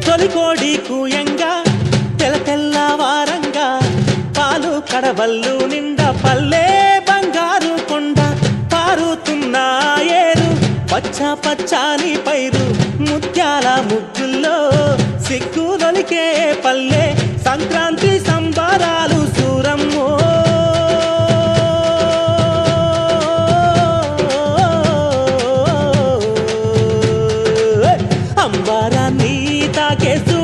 తొలికోడి కూయంగా తెల్లవారంగా పాలు కడవల్లు నిండా పల్లె బంగారు కొండ పారుతున్న ఏరు పచ్చ పచ్చాని పైరు ముత్యాల ముగ్గుల్లో సిగ్గులొలికే పల్లె సంక్రాంతి సంబరాలు సూరమ్మో అంబారాన్ని తాకేసు